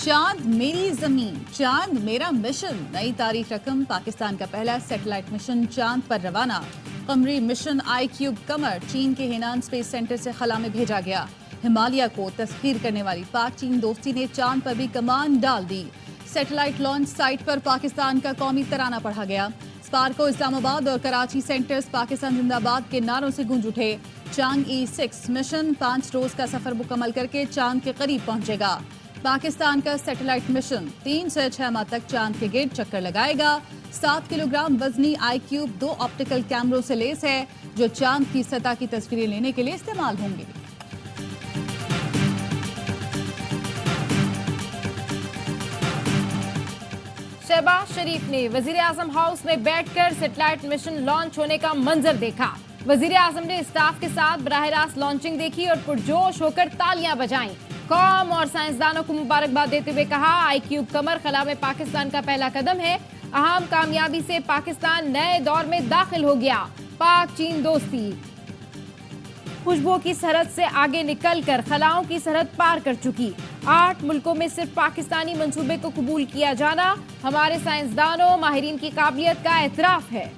चांद मेरी जमीन, चांद मेरा मिशन। नई तारीख रकम, पाकिस्तान का पहला सैटेलाइट मिशन चांद पर रवाना। कमरी मिशन ICube कमर चीन के हेनान स्पेस सेंटर से खला में भेजा गया। हिमालय को तस्खीर करने वाली पाक चीन दोस्ती ने चांद पर भी कमान डाल दी। सैटेलाइट लॉन्च साइट पर पाकिस्तान का कौमी तराना पढ़ा गया। स्पार्को, इस्लामाबाद और कराची सेंटर्स पाकिस्तान जिंदाबाद के नारों से गूंज उठे। चांग-E 6 मिशन 5 रोज का सफर मुकम्मल करके चांद के करीब पहुंचेगा। पाकिस्तान का सैटेलाइट मिशन 3 से 6 माह तक चांद के गिर्द चक्कर लगाएगा। 7 किलोग्राम वजनी ICube 2 ऑप्टिकल कैमरों से लैस है, जो चांद की सतह की तस्वीरें लेने के लिए इस्तेमाल होंगे। शहबाज शरीफ ने वजीर आजम हाउस में बैठकर सैटेलाइट मिशन लॉन्च होने का मंजर देखा। वजीर आजम ने स्टाफ के साथ बराह रास्त लॉन्चिंग देखी और पुरजोश होकर तालियां बजाईं। कौम और साइंसदानों को मुबारकबाद देते हुए कहा, ICube कमर खला में पाकिस्तान का पहला कदम है। अहम कामयाबी से पाकिस्तान नए दौर में दाखिल हो गया। पाक चीन दोस्ती खुशबू की सरहद से आगे निकलकर खलाओं की सरहद पार कर चुकी। 8 मुल्कों में सिर्फ पाकिस्तानी मंसूबे को कबूल किया जाना हमारे साइंसदानों माहिरीन की काबिलियत का एतराफ है।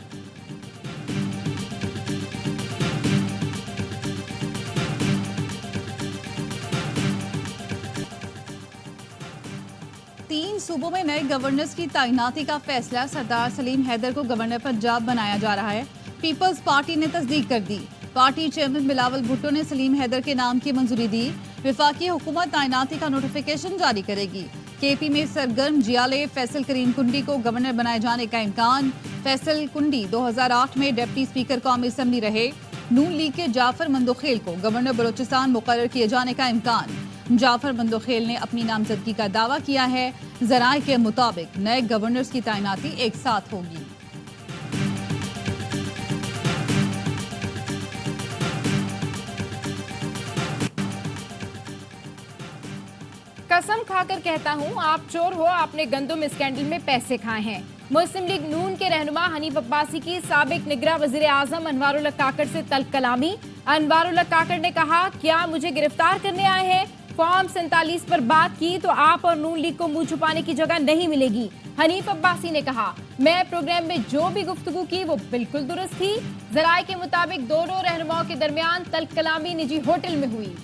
तीन सूबों में नए गवर्नर्स की तैनाती का फैसला। सरदार सलीम हैदर को गवर्नर पंजाब बनाया जा रहा है। पीपल्स पार्टी ने तस्दीक कर दी। पार्टी चेयरमैन बिलावल भुट्टो ने सलीम हैदर के नाम की मंजूरी दी। विफाकी हुकूमत तैनाती का नोटिफिकेशन जारी करेगी। KP में सरगर्म जियाले फैसल करीम कुंडी को गवर्नर बनाए जाने का इम्कान। फैसल कुंडी 2008 में डिप्टी स्पीकर कौमी असम्बली रहे। नून लीग के जाफर मंदोखेल को गवर्नर बलोचिस्तान मुकर्रर किए जाने का इम्कान। जाफर मंदोखेल ने अपनी नामजदगी का दावा किया है। जराए के मुताबिक नए गवर्नर्स की तैनाती एक साथ होगी। कसम खाकर कहता हूँ, आप चोर हो, आपने गंदुम स्कैंडल में पैसे खाए हैं। मुस्लिम लीग नून के रहनुमा हनीफ अब्बासी की साबिक निगरान वजीर आजम अनवारुल्लाह काकड़ से तल्ख कलामी। अनवारुल्लाह काकड़ ने कहा, क्या मुझे गिरफ्तार करने आए हैं? फॉर्म 47 पर बात की तो आप और नून लीग को मुंह छुपाने की जगह नहीं मिलेगी। हनीफ अब्बासी ने कहा, मैं प्रोग्राम में जो भी गुफ्तगू की वो बिल्कुल दुरुस्त थी। जराए के मुताबिक दोनों रहनुमाओं के दरमियान तल्ख कलामी निजी होटल में हुई।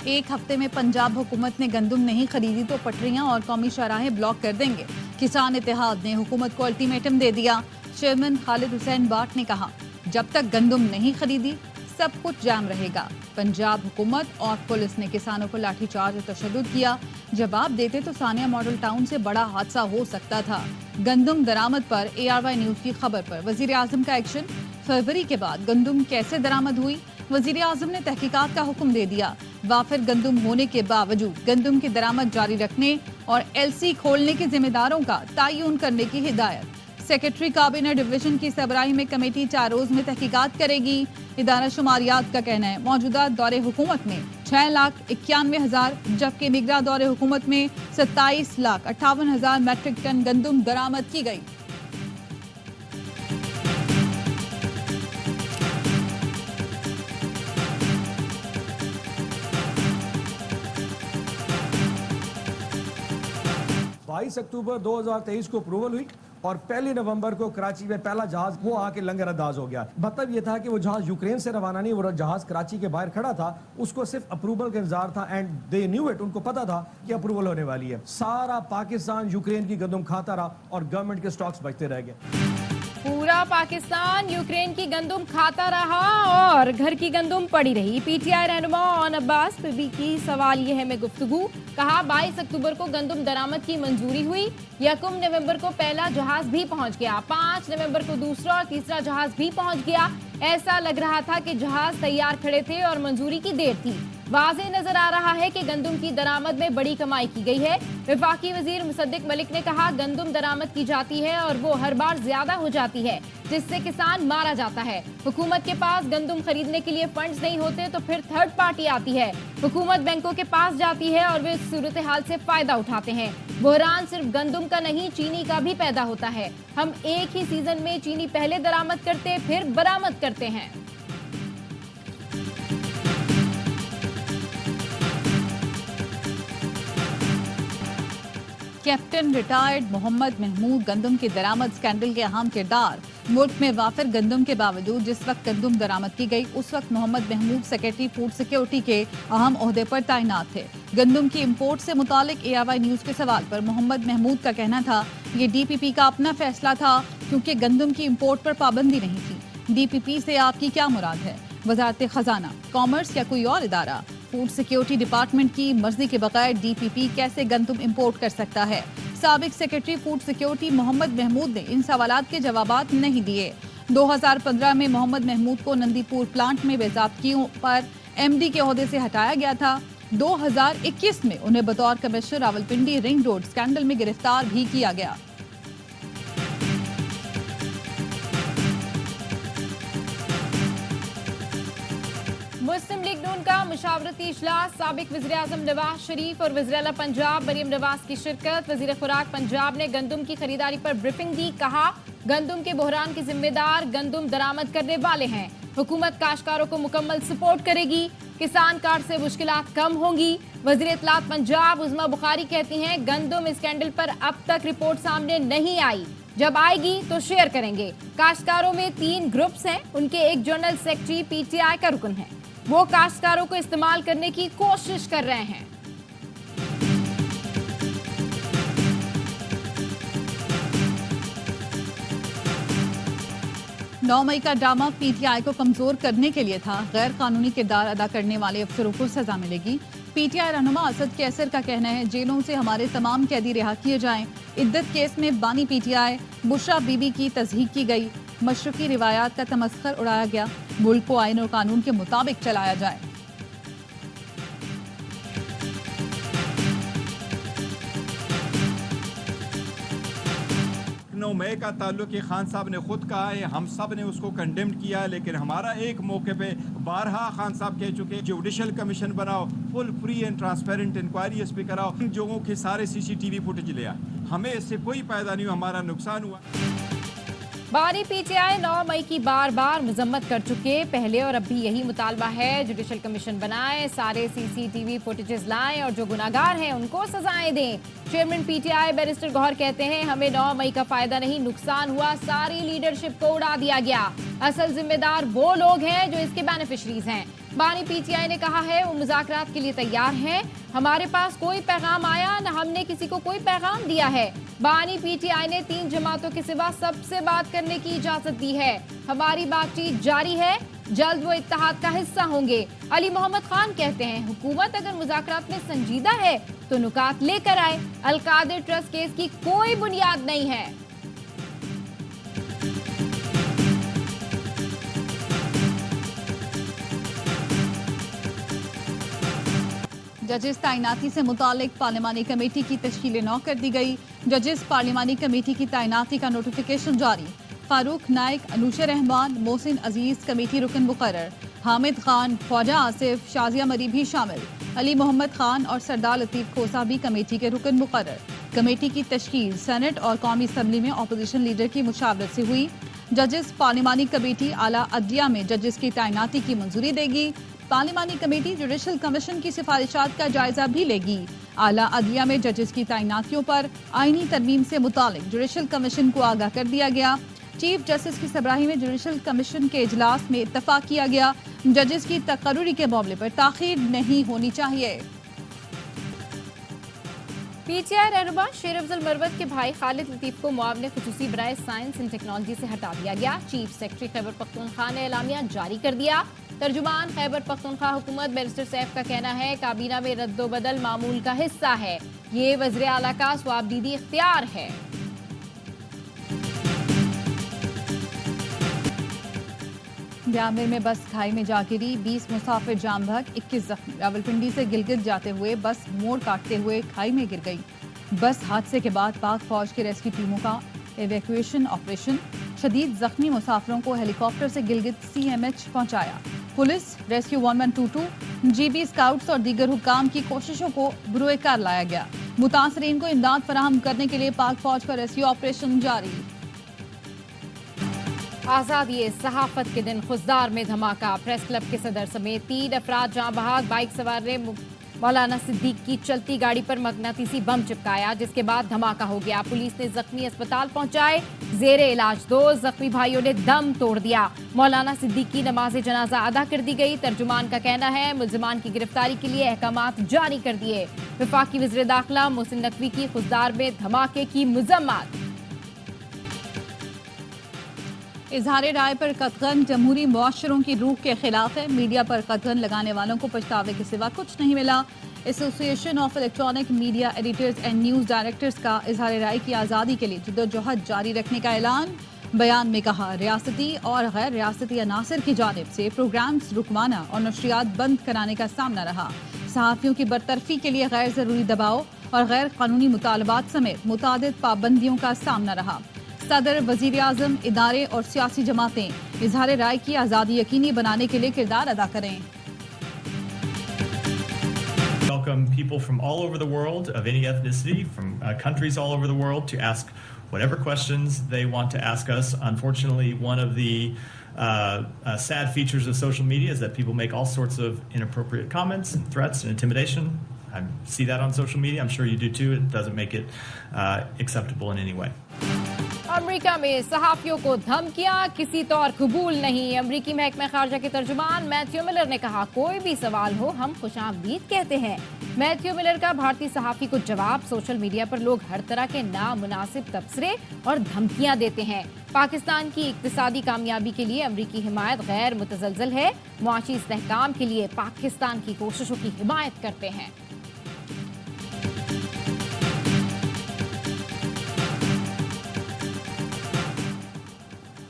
एक हफ्ते में पंजाब हुकूमत ने गंदुम नहीं खरीदी तो पटरियां और कौमी शाहराहें ब्लॉक कर देंगे। किसान इत्तेहाद ने हुकूमत को अल्टीमेटम दे दिया। चेयरमैन खालिद हुसैन बाट ने कहा, जब तक गंदुम नहीं खरीदी सब कुछ जाम रहेगा। पंजाब हुकूमत और पुलिस ने किसानों को लाठीचार्ज और तशद्दुद किया। जवाब देते तो सानिया मॉडल टाउन से बड़ा हादसा हो सकता था। गंदुम दरामद पर ARY न्यूज की खबर पर वजीर आजम का एक्शन। फरवरी के बाद गंदुम कैसे दरामद हुई? वजीर आजम ने तहकीकात का हुक्म दे दिया। वाफिर गंदुम होने के बावजूद गंदुम की दरामद जारी रखने और LC खोलने के जिम्मेदारों का तयन करने की हिदायत। सेक्रेटरी काबीना डिवीजन की सरबराही में कमेटी 4 रोज में तहकीकात करेगी। इदारा शुमारियात का कहना है, मौजूदा दौरे हुकूमत में 6,91,000 जबकि निगरां दौरे हुकूमत में 27,58,000 मैट्रिक टन गंदुम दरामद की गई। अक्टूबर 2023 को अप्रूवल हुई और 1 नवंबर को कराची में पहला जहाज वो आके लंगर अंदाज हो गया। मतलब ये था कि वो जहाज यूक्रेन से रवाना नहीं, वो जहाज कराची के बाहर खड़ा था, उसको सिर्फ अप्रूवल का इंतजार था। एंड दे न्यू इट, उनको पता था कि अप्रूवल होने वाली है। सारा पाकिस्तान यूक्रेन की गंदुम खाता रहा और गवर्नमेंट के स्टॉक्स बचते रह गए। पूरा पाकिस्तान यूक्रेन की गंदुम खाता रहा और घर की गंदुम पड़ी रही। PTI रहनुमा ऑन अब्बास पीबी की सवाल ये है में गुफ्तगू। कहा, 22 अक्टूबर को गंदुम दरामद की मंजूरी हुई। 1 नवंबर को पहला जहाज भी पहुंच गया। 5 नवंबर को दूसरा और तीसरा जहाज भी पहुंच गया। ऐसा लग रहा था कि जहाज तैयार खड़े थे और मंजूरी की देर थी। वाज़ेह नजर आ रहा है कि गंदुम की दरामद में बड़ी कमाई की गई है। वफाकी वजीर मुसद्दिक मलिक ने कहा, गंदुम दरामद की जाती है और वो हर बार ज्यादा हो जाती है, जिससे किसान मारा जाता है। हुकूमत के पास गंदुम खरीदने के लिए फंड्स नहीं होते तो फिर थर्ड पार्टी आती है। हुकूमत बैंकों के पास जाती है और वे इस सूरत हाल से फायदा उठाते हैं। बहरान सिर्फ गंदुम का नहीं, चीनी का भी पैदा होता है। हम एक ही सीजन में चीनी पहले दरामद करते फिर बरामद करते हैं। कैप्टन रिटायर्ड मोहम्मद महमूद गंदम की दरामद स्कैंडल के अहम किरदार। मुल्क में वाफिर गंदम के बावजूद जिस वक्त गंदम दरामद की गई उस वक्त Mohammad Mahmood secretary food security के अहम ओहदे पर तैनात थे। गंदम की इंपोर्ट से मुतालिक ARY न्यूज के सवाल पर मोहम्मद महमूद का कहना था ये DPP का अपना फैसला था क्योंकि गंदम की इंपोर्ट पर पाबंदी नहीं थी। DPP से आपकी क्या मुराद है? वजारत खजाना, कॉमर्स या कोई और इदारा? फूड सिक्योरिटी डिपार्टमेंट की मर्जी के बगैर DPP कैसे गंदम इंपोर्ट कर सकता है? साबिक secretary food security Mohammad Mahmood ने इन सवालात के जवाबात नहीं दिए। 2015 में मोहम्मद महमूद को नंदीपुर प्लांट में बेज़ाब्तियों पर MD के ओहदे से हटाया गया था। 2021 में उन्हें बतौर commissioner Rawalpindi ring road scandal में गिरफ्तार भी किया गया। मुस्लिम लीग नून का मुशावरती इजलास, साबिक वज़ीर-ए-आज़म नवाज शरीफ और वज़ीर-ए-आला पंजाब मरियम नवाज की शिरकत। वज़ीर खुराक पंजाब ने गंदम की खरीदारी पर ब्रीफिंग दी। कहा गंदम के बहरान के जिम्मेदार गंदम दरामद करने वाले हैं। हुकूमत काश्तकारों को मुकम्मल सपोर्ट करेगी। किसान कार्ड से मुश्किलात कम होंगी। वज़ीर इत्तलात पंजाब उज़मा बुखारी कहती हैं गंदम स्कैंडल पर अब तक रिपोर्ट सामने नहीं आई, जब आएगी तो शेयर करेंगे। काश्तकारों में 3 ग्रुप्स हैं, उनके एक जनरल सेक्रेटरी PTI का रुकन है। वो काश्तकारों को इस्तेमाल करने की कोशिश कर रहे हैं। नौ मई का ड्रामा PTI को कमजोर करने के लिए था। गैर कानूनी किरदार अदा करने वाले अफसरों को सजा मिलेगी। PTI रहनुमा असद कैसर का कहना है जेलों से हमारे तमाम कैदी रिहा किए जाएं। इद्दत केस में बानी PTI बुशरा बीबी की तस्दीक की गई। मशरकी रिवायात का तमस्खर उड़ाया गया। मुल्क को आईन और कानून के मुताबिक चलाया जाए। 9 मई का ताल्लुक खान साहब ने खुद कहा है, हम सब ने उसको कंडेम किया, लेकिन हमारा एक मौके पे बारहा खान साहब कह चुके जुडिशल कमीशन बनाओ, full free and transparent inquiry इस पे कराओ, इन लोगों के सारे CCTV फुटेज लिया। हमें इससे कोई फायदा नहीं हुआ, हमारा नुकसान हुआ। बानी PTI 9 मई की बार बार मजम्मत कर चुके, पहले और अब भी यही मुतालबा है जुडिशल कमीशन बनाएं, सारे CCTV फुटेजेस लाएं और जो गुनाहगार हैं उनको सजाएं दें। चेयरमैन PTI बैरिस्टर गौहर कहते हैं हमें 9 मई का फायदा नहीं नुकसान हुआ, सारी लीडरशिप को उड़ा दिया गया। असल जिम्मेदार वो लोग हैं जो इसके बेनिफिशरीज हैं। बानी PTI ने कहा है वो मुज़ाकरात के लिए तैयार हैं। हमारे पास कोई पैगाम आया न हमने किसी को कोई पैगाम दिया है। बानी PTI ने 3 जमातों के सिवा सबसे बात करने की इजाजत दी है। हमारी बातचीत जारी है, जल्द वो इत्तेहाद का हिस्सा होंगे। अली मोहम्मद खान कहते हैं हुकूमत अगर मुज़ाकरात में संजीदा है तो नुकात लेकर आए। अलकादिर ट्रस्ट केस की कोई बुनियाद नहीं है। जजेस तैनाती से मुतालिक पार्लिमानी कमेटी की तश्कील 9 कर दी गई। जजेस पार्लिमानी कमेटी की तैनाती का नोटिफिकेशन जारी। फारूक नाइक, अनूशा रहमान, मोहसिन अजीज कमेटी रुकन मुकर्रर। हामिद खान, ख्वाजा आसिफ, शाजिया मरी भी शामिल। अली मोहम्मद खान और सरदार लतीफ खोसा भी कमेटी के रुकन मुकर्रर। कमेटी की तश्कील सेनेट और कौमी असम्बली में अपोजिशन लीडर की मुशावरत से हुई। जजेस पार्लिमानी कमेटी आला अदलिया में जजेस की तैनाती की मंजूरी देगी। पार्लिमानी कमेटी जुडिशल कमीशन की सिफारिशात का जायजा भी लेगी। आला अदलिया में जजेस की तैनातियों पर आईनी तरमीम से मुतालिक जुडिशल कमीशन को आगाह कर दिया गया। चीफ जस्टिस की सरबराही में जुडिशल कमीशन के इजलास में इत्तफाक किया गया जजेस की तकर्रुरी के मामले पर ताखीर नहीं होनी चाहिए। PTI रहनुमा शेर अफजल मरवत के भाई खालिद लतीफ को मुआवने खुसूसी बराए साइंस एंड टेक्नोलॉजी से हटा दिया गया। चीफ सेक्रेटरी खैबर पख्तूनख्वा ने एलामिया जारी कर दिया। तर्जुमान खैबर पख्तूनख्वा हुकूमत बैरिस्टर सैफ का कहना है काबीना में रद्दोबदल मामूल का हिस्सा है, ये वज़ीर आला का स्वाबदीदी इख्तियार है। ब्यामिर में बस खाई में जा गिरी, 20 मुसाफिर जाम बहक, 21 जख्मी। रावलपिंडी से गिलगित जाते हुए बस मोड़ काटते हुए खाई में गिर गई। बस हादसे के बाद पाक फौज की रेस्क्यू टीमों का एवैक्यूएशन ऑपरेशन। शदीद जख्मी मुसाफिरों को हेलीकॉप्टर से गिलगित CMH पहुंचाया। पुलिस, रेस्क्यू 1112, GB स्काउट्स और दीगर हुक्काम की कोशिशों को बुरुए कार लाया गया। मुतासरीन को इमदाद फराहम करने के लिए पाक फौज का रेस्क्यू ऑपरेशन जारी। आज़ादी सहाफत के दिन खुजदार में धमाका, प्रेस क्लब के सदर समेत 3 अफराद जहां बहाक, बाइक सवार ने मौलाना सिद्दीक की चलती गाड़ी पर मगनातीसी बम चिपकाया, जिसके बाद धमाका हो गया। पुलिस ने जख्मी अस्पताल पहुंचाए, जेरे इलाज 2 जख्मी भाइयों ने दम तोड़ दिया। मौलाना सिद्दीक की नमाज जनाजा अदा कर दी गई। तर्जुमान का कहना है मुल्जिमान की गिरफ्तारी के लिए अहकामात जारी कर दिए। वफाकी वज़ीर दाखिला मोहसिन नकवी की खुशदार में धमाके की मजम्मत। इजहार राय पर कतगन जमहूरी मुआशरों की रूह के खिलाफ है। मीडिया पर कतगन लगाने वालों को पछतावे के सिवा कुछ नहीं मिला। Association of electronic media editors and news directors का इजहार राय की आज़ादी के लिए जद्दोजहद जारी रखने का ऐलान। बयान में कहा, रियासती और गैर रियासती अनासर की जानिब से प्रोग्राम्स रुकवाना और नशरियात बंद कराने का सामना रहा। सहाफ़ियों की बरतरफी के लिए गैर ज़रूरी दबाव और गैर कानूनी मुतालबात समेत मुतादिद पाबंदियों का सामना रहा। सदर, वज़ीर आज़म, इदारे और सियासी जमातें इजहार राय की आज़ादी यकीनी बनाने के लिए किरदार अदा करें। Welcome people from all over the world, of any ethnicity, from countries all over the world, to ask whatever questions they want to ask us. Unfortunately, one of the sad features of social media is that people make all sorts of inappropriate comments and threats and intimidation. I see that on social media. I'm sure you do too. It doesn't make it acceptable in any way. America में सहाफियों को धमकियां किसी तौर कबूल नहीं। अमेरिकी महकमा खारजा के तर्जुमान मैथ्यू मिलर ने कहा, कोई भी सवाल हो हम खुशामदीद कहते हैं। मैथ्यू मिलर का भारतीय सहाफी को जवाब, सोशल मीडिया पर लोग हर तरह के नामुनासिब तबसरे और धमकियां देते हैं। पाकिस्तान की इक्तिसादी कामयाबी के लिए अमेरिकी हिमायत गैर मुतज़लज़ल है। मुआशी इस्तेहकाम के लिए पाकिस्तान की कोशिशों की हिमायत करते हैं।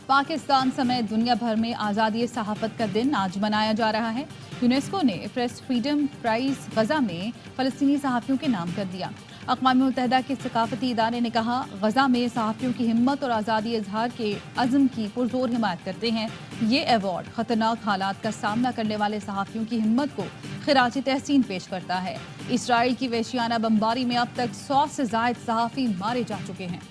पाकिस्तान समेत दुनिया भर में आज़ादी सहाफ़त का दिन आज मनाया जा रहा है। यूनेस्को ने प्रेस फ्रीडम प्राइज़ गज़ा में फ़लस्तीनी सहाफ़ियों के नाम कर दिया। अक़वाम मुत्तहिदा के सकाफ़ती इदारे ने कहा, गज़ा में सहाफ़ियों की हिम्मत और आज़ादी इज़हार के अज़्म की पुरज़ोर हिमायत करते हैं। ये अवार्ड ख़तरनाक हालात का सामना करने वाले सहाफ़ियों की हिम्मत को ख़िराज तहसीन पेश करता है। इसराइल की वहशियाना बमबारी में अब तक 100 से ज़ायद सहाफ़ी मारे जा चुके हैं।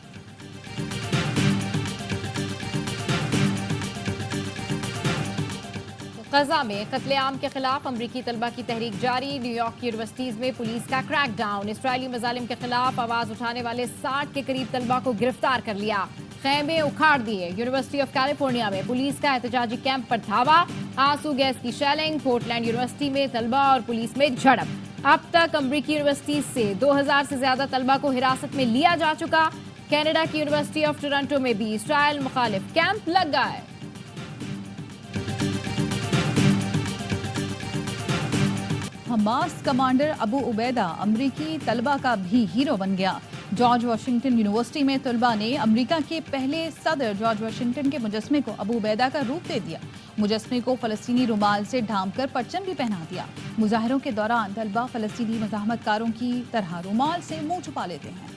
गजा में कत्लेआम के खिलाफ अमरीकी तलबा की तहरीक जारी। न्यूयॉर्क की यूनिवर्सिटीज में पुलिस का क्रैकडाउन। इसराइली मजालिम के खिलाफ आवाज उठाने वाले 60 के करीब तलबा को गिरफ्तार कर लिया। खैमे उखाड़ दिए। यूनिवर्सिटी ऑफ कैलिफोर्निया में पुलिस का एहतजाजी कैंप पर धावा। आंसू गैस की शेलिंग। पोर्टलैंड यूनिवर्सिटी में तलबा और पुलिस में झड़प। अब तक अमरीकी यूनिवर्सिटीज से 2000 से ज्यादा तलबा को हिरासत में लिया जा चुका। कनाडा की यूनिवर्सिटी ऑफ टोरंटो में भी इसराइल मुखालिफ कैंप लग गए। हमास कमांडर अबू उबैदा अमरीकी तलबा का भी हीरो बन गया। जॉर्ज वाशिंगटन यूनिवर्सिटी में तलबा ने अमरीका के पहले सदर जॉर्ज वाशिंगटन के मुजस्मे को अबू उबैदा का रूप दे दिया। मुजस्मे को फ़लस्तीनी रुमाल से ढांप कर परचम भी पहना दिया। मुजाहरों के दौरान तलबा फ़लस्तीनी मज़ाहमतकारों की तरह रुमाल से मुंह छुपा लेते हैं।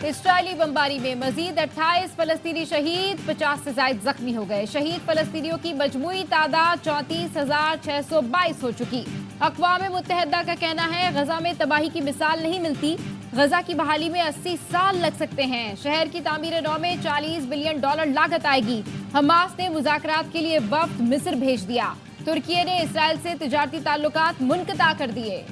इसराइली बमबारी में मजीद 28 फलस्तीनी शहीद, 50 से ज्यादा जख्मी हो गए। शहीद फलस्तीनियों की मजमूई तादाद 34,622 हो चुकी। अक़वाम मुत्तहिदा का कहना है, गजा में तबाही की मिसाल नहीं मिलती। गजा की बहाली में 80 साल लग सकते हैं। शहर की तामीर नौ में $40 बिलियन लागत आएगी। हमास ने मुज़ाकरात के लिए वफ्द मिस्र भेज दिया। तुर्की ने इसराइल से तिजारती ताल्लुकात मुनक़ता कर दिए।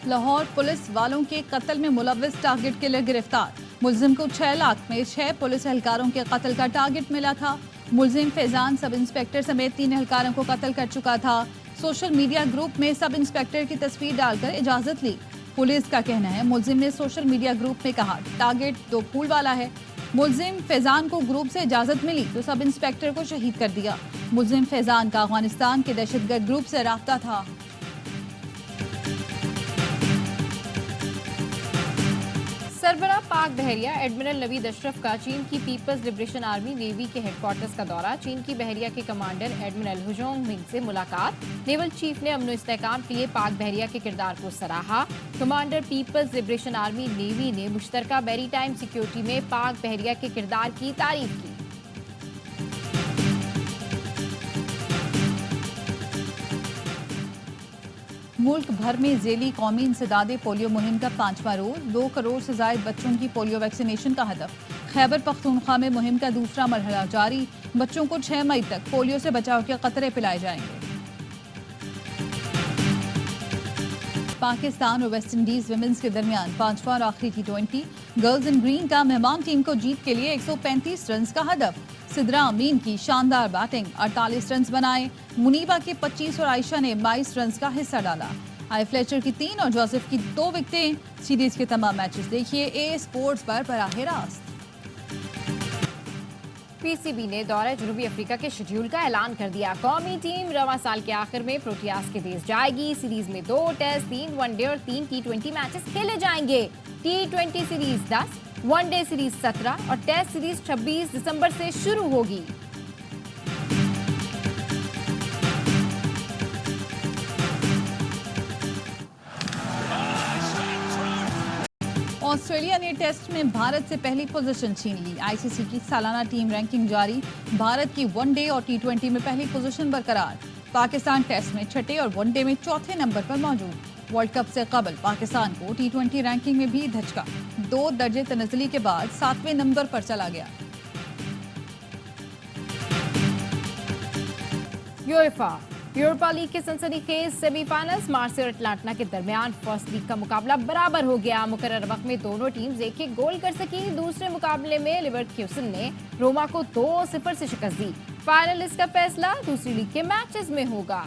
लाहौर पुलिस वालों के कत्ल में मुलव्विस टारगेट किलर गिरफ्तार। मुलजिम को 6 लाख में 6 पुलिस एहलकारों के कत्ल का टारगेट मिला था। मुलजिम फैजान सब इंस्पेक्टर समेत 3 एहलकारों को कत्ल कर चुका था। सोशल मीडिया ग्रुप में सब इंस्पेक्टर की तस्वीर डालकर इजाजत ली। पुलिस का कहना है, मुलजिम ने सोशल मीडिया ग्रुप में कहा, टारगेट 2 फूल वाला है। मुलजिम फैजान को ग्रुप से इजाजत मिली तो सब इंस्पेक्टर को शहीद कर दिया। मुलजिम फैजान का अफगानिस्तान के दहशतगर्द ग्रुप से राब्ता था। सरबरा पाक बहरिया एडमिरल नवीद अशरफ का चीन की पीपल्स लिबरेशन आर्मी नेवी के हेडक्वार्टर्स का दौरा। चीन की बहरिया के कमांडर एडमिरल हुजोंग मिंग से मुलाकात। नेवल चीफ ने अमन इस्तेहकाम के लिए पाक बहरिया के किरदार को सराहा। Commander people's liberation army navy ने मुश्तरका मैरीटाइम सिक्योरिटी में पाक बहरिया के किरदार की तारीफ की। मुल्क भर में ज़ेली कौमी इंसदाद पोलियो मुहिम का 5वां रोज 2 करोड़ से ज़ायद बच्चों की पोलियो वैक्सीनेशन का हदफ। खैबर पख्तूनख्वा में मुहिम का दूसरा मरहला जारी। बच्चों को 6 मई तक पोलियो से बचाव के कतरे पिलाए जाएंगे। पाकिस्तान और वेस्ट इंडीज विमेंस के दरमियान 5वां और आखिरी T20। गर्ल्स इन ग्रीन का मेहमान टीम को जीत के लिए 135 रन का हदफ। सिद्रा अमीन की शानदार बैटिंग, 48 रन बनाए। मुनीबा के 25 और आयशा ने 22 रन का हिस्सा डाला। आई फ्लेचर की 3 और जोसेफ की 2 विकेटें। सीरीज के तमाम मैचेस देखिए ए स्पोर्ट्स पर बराह रास्त। पीसीबी ने दौरे जनूबी अफ्रीका के शेड्यूल का ऐलान कर दिया। कौमी टीम रवां साल के आखिर में प्रोटियास के देश जाएगी। सीरीज में 2 टेस्ट, 3 वनडे और 3 T20 मैचेस खेले जाएंगे। T20 सीरीज 10, वनडे सीरीज 17 और टेस्ट सीरीज 26 दिसंबर से शुरू होगी। ऑस्ट्रेलिया ने टेस्ट में भारत से पहली पोजीशन छीन ली। आईसीसी की सालाना टीम रैंकिंग जारी। भारत की वनडे और T20 में पहली पोजीशन बरकरार। पाकिस्तान टेस्ट में 6ठे और वनडे में 4थे नंबर पर मौजूद। वर्ल्ड कप से कबल पाकिस्तान को T20 रैंकिंग में भी धचका। 2 दर्जे तनज़ली के बाद 7वें नंबर पर चला गया। यूरोपा लीग के सनसनीखेज सेमीफाइनल्स मार्सेई और अटलांटा के दरमियान फर्स्ट लीग का मुकाबला बराबर हो गया। मुकर्रर वक्त में दोनों टीम्स एक एक गोल कर सकी। दूसरे मुकाबले में लिवरक्यूसन ने रोमा को 2-0 से शिकस्त दी। फाइनलिस्ट का फैसला दूसरी लीग के मैचेस में होगा।